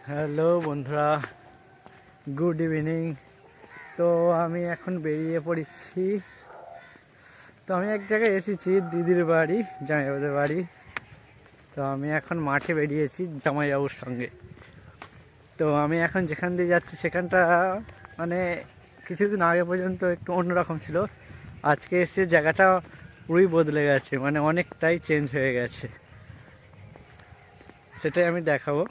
Hello বন্ধুরা, good evening. তো আমি এখন বেরিয়ে পড়েছি। তো আমি এক জায়গায় এসেছি, দিদির বাড়ি, জামাইবাবুদের বাড়ি। তো আমি এখন মাঠে বেরিয়েছি জামাইবাবুর সঙ্গে। তো আমি এখন যেখান দিয়ে যাচ্ছি সেখানটা মানে কিছুদিন আগে পর্যন্ত একটু অন্যরকম ছিল। আজকে এসে জায়গাটা পুরোই বদলে গেছে, মানে অনেকটাই চেঞ্জ হয়ে গেছে। সেটাই আমি দেখাবো।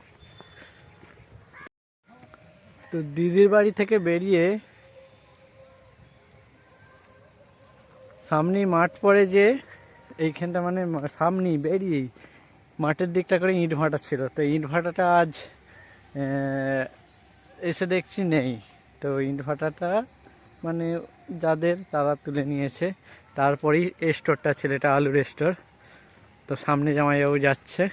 তো দিদির বাড়ি থেকে বেরিয়ে সামনেই মাঠ পড়ে, যে এইখানটা মানে সামনেই বেরিয়েই মাঠের দিকটা করে ইট ভাটা ছিল। তো ইট ভাটাটা আজ এসে দেখছি নেই। তো ইট ভাটাটা মানে যাদের, তারা তুলে নিয়েছে। তারপরেই স্টোরটা ছিল, এটা আলুর স্টোর। তো সামনে জামাইবাবু যাচ্ছে।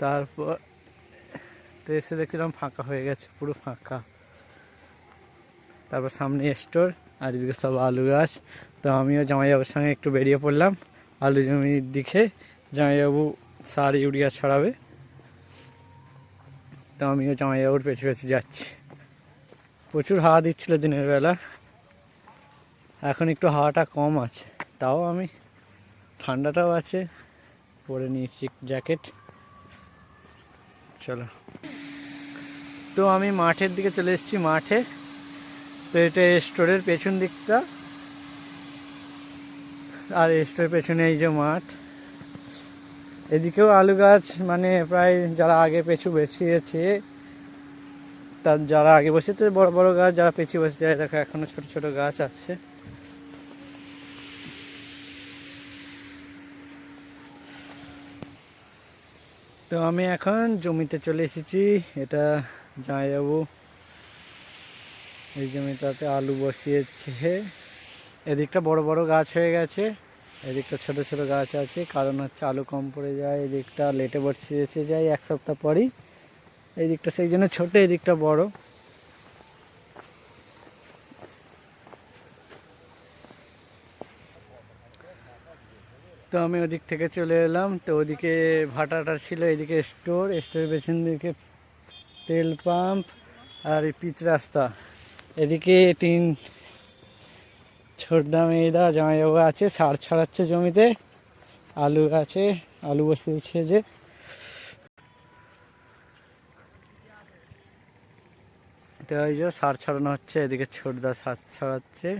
তারপর তো এসে দেখছিলাম ফাঁকা হয়ে গেছে, পুরো ফাঁকা। তারপর সামনে স্টোর, আর এদিকে সব আলু গাছ। তো আমিও জামাইবাবুর সঙ্গে একটু বেরিয়ে পড়লাম আলু জমির দিকে। জামাইবাবু সার ইউরিয়া ছড়াবে, তো আমিও জামাইবাবুর পেছু পেছু যাচ্ছি। প্রচুর হাওয়া দিচ্ছিল দিনের বেলা, এখন একটু হাওয়াটা কম আছে। তাও আমি, ঠান্ডাটাও আছে, পরে নিয়েছি জ্যাকেট। চলো, তো আমি মাঠের দিকে চলে এসেছি। মাঠে তো এটা স্টোরের পেছন দিকটা, আর স্টোরের পেছনে এই যে মাঠ। এদিকেও আলু গাছ, মানে প্রায় যারা আগে পেছু বসিয়েছে, তার যারা আগে বসেছে বড় বড় গাছ, যারা পেছু বসেছে দেখো এখনো ছোট ছোট গাছ আছে। তো আমি এখন জমিতে চলে এসেছি। এটা জামাইবাবু এই জমিটাতে আলু বসিয়েছে। এদিকটা বড় বড় গাছ হয়ে গেছে, এদিকটা ছোট ছোট গাছ আছে। কারণ হচ্ছে আলু কম পড়ে যায়, এদিকটা লেটে বসিয়েছে যায় এক সপ্তাহ পরই। এই দিকটা সেই জন্য ছোট, এদিকটা বড়। তো আমি ওদিক থেকে চলে এলাম। তো ওদিকে ভাটাটা ছিল, এদিকে স্টোর, স্টোরের পেছন দিকে তেল পাম্প আর এই পিচ রাস্তা। এদিকে তিন ছোটদা মেয়েদা জামাইবাবু আছে, সার ছড়াচ্ছে জমিতে। আলু আছে, আলু বসিয়েছে যে। তো ওই যে সার ছড়ানো হচ্ছে, এদিকে ছোটদা সার ছড়াচ্ছে।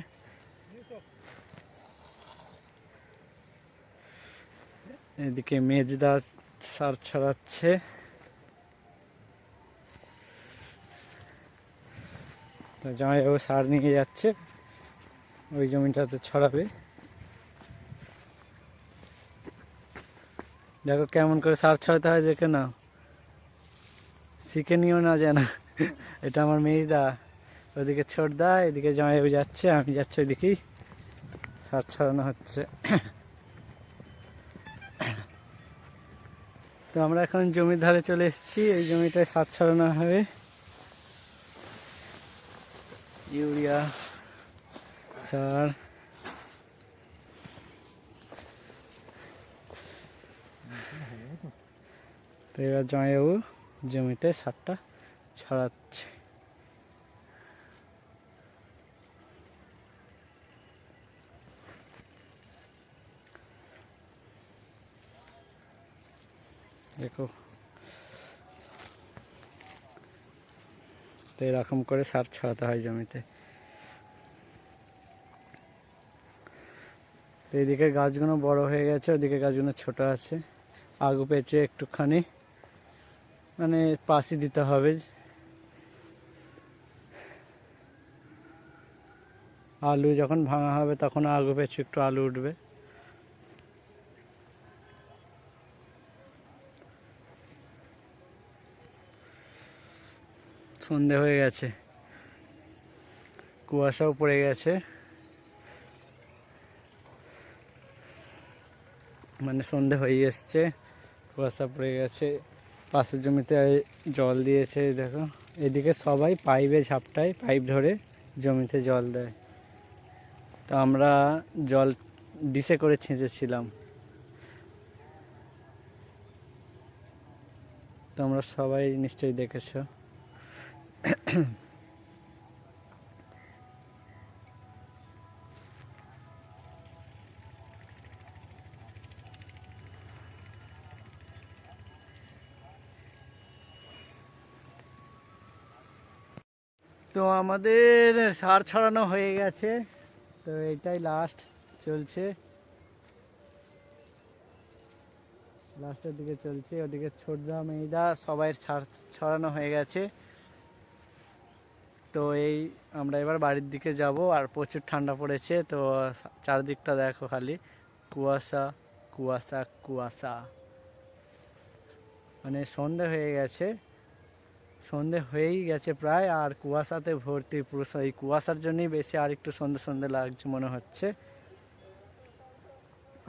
এদিকে মেজদা সার ছড়াচ্ছে। তো জামাইবাবু সার নিয়ে যাচ্ছে, ওই জমিটাতে ছড়াবে। দেখো কেমন করে সার ছড়াতে হয়, দেখে নাও, শিখে নিও না যেন। এটা আমার মেজদা, ওদিকে ছোটদা, এদিকে জামাইবাবু যাচ্ছে, আমি যাচ্ছি ওইদিকেই। সার ছড়ানো হচ্ছে। তো আমরা এখন জমির ধারে চলে এসেছি, এই জমিটায় সার ছড়ানো হবে, ইউরিয়া সার। তো এবার জামাইবাবু জমিতে সারটা ছড়াচ্ছে। দেখো, তো এরকম করে সার ছড়াতে হয় জমিতে। তো এদিকে গাছগুলো বড় হয়ে গেছে, ওদিকে গাছগুলো ছোট আছে। আগু পেঁচে একটুখানি মানে পাশি দিতে হবে। আলু যখন ভাঙা হবে তখন আগু পেঁচে একটু আলু উঠবে। সন্ধে হয়ে গেছে, কুয়াশাও পড়ে গেছে, মানে সন্ধে হয়ে এসছে, কুয়াশা পড়ে গেছে। পাশের জমিতে জল দিয়েছে, দেখো এদিকে সবাই পাইপে ঝাপটায়, পাইপ ধরে জমিতে জল দেয়। তো আমরা জল ডিশে করে ছেঁচেছিলাম। তোমরা সবাই নিশ্চয়ই দেখেছো। তো আমাদের সার ছড়ানো হয়ে গেছে, তো এটাই লাস্ট চলছে, লাস্টের দিকে চলছে। ওদিকে ছোটদা মেয়েদা সবাই সার ছড়ানো হয়ে গেছে। তো এই আমরা এবার বাড়ির দিকে যাব, আর প্রচুর ঠান্ডা পড়েছে। তো চারদিকটা দেখো খালি কুয়াশা কুয়াশা কুয়াশা, মানে সন্ধে হয়ে গেছে, সন্ধে হয়েই গেছে প্রায়, আর কুয়াশাতে ভর্তি পুরো। এই কুয়াশার জন্যই বেশি আর একটু সন্ধে সন্ধে লাগছে মনে হচ্ছে,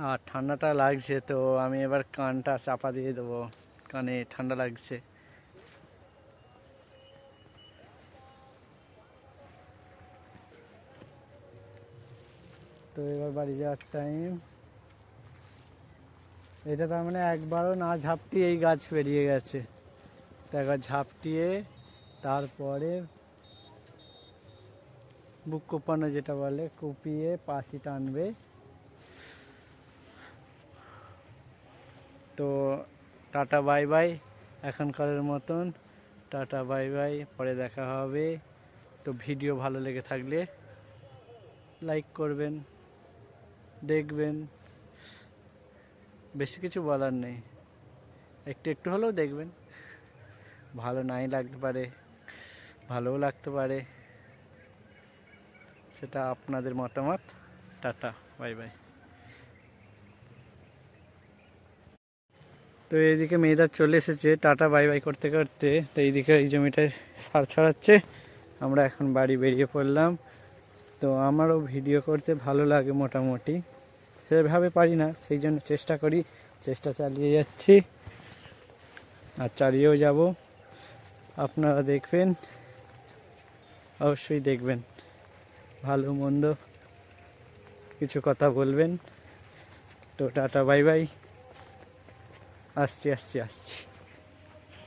আর ঠান্ডাটা লাগছে। তো আমি এবার কানটা চাপা দিয়ে দেবো, কানে ঠান্ডা লাগছে। তো এবার বাড়ি যাওয়ার টাইম। এটা তার মানে একবারও না ঝাপটিয়ে এই গাছ পেরিয়ে গেছে। তো একবার ঝাপটিয়ে তারপরে বুক কোপানো যেটা বলে, কুপিয়ে পাশি টানবে। তো টাটা বাই বাই এখনকারের মতন, টাটা বাই বাই, পরে দেখা হবে। তো ভিডিও ভালো লেগে থাকলে লাইক করবেন, দেখবেন, বেশি কিছু বলার নেই, একটু একটু হলেও দেখবেন। ভালো নাই লাগতে পারে, ভালোও লাগতে পারে, সেটা আপনাদের মতামত। Tata bye bye. তো এইদিকে মেয়েদার চলে এসেছে টাটা বাই বাই করতে করতে। তো এইদিকে এই জমিটায় সার ছড়াচ্ছে, আমরা এখন বাড়ি বেরিয়ে পড়লাম। তো আমারও ভিডিও করতে ভালো লাগে মোটামুটি, সেভাবে পারি না, সেই জন্য চেষ্টা করি, চেষ্টা চালিয়ে যাচ্ছি আর চালিয়েও যাব। আপনারা দেখবেন, অবশ্যই দেখবেন, ভালো মন্দ কিছু কথা বলবেন। তো টাটা বাই বাই, আসছি আসছি আসছি।